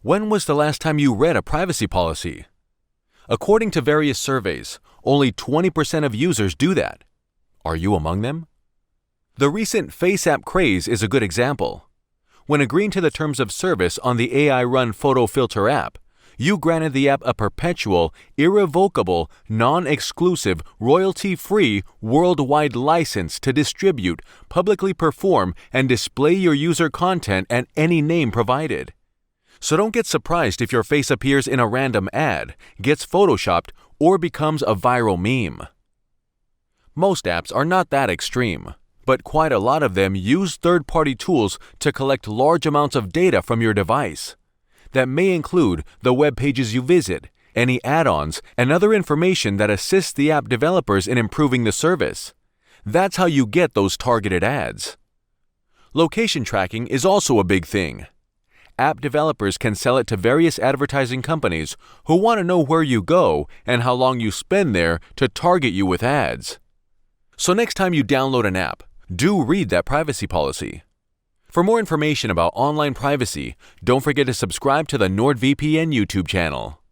When was the last time you read a privacy policy? According to various surveys, only 20% of users do that. Are you among them? The recent Face app craze is a good example. When agreeing to the terms of service on the AI-run photo filter app, you granted the app a perpetual, irrevocable, non-exclusive, royalty-free, worldwide license to distribute, publicly perform, and display your user content at any name provided. So don't get surprised if your face appears in a random ad, gets photoshopped, or becomes a viral meme. Most apps are not that extreme, but quite a lot of them use third-party tools to collect large amounts of data from your device. That may include the web pages you visit, any add-ons, and other information that assists the app developers in improving the service. That's how you get those targeted ads. Location tracking is also a big thing. App developers can sell it to various advertising companies who want to know where you go and how long you spend there to target you with ads. So next time you download an app, do read that privacy policy. For more information about online privacy, don't forget to subscribe to the NordVPN YouTube channel.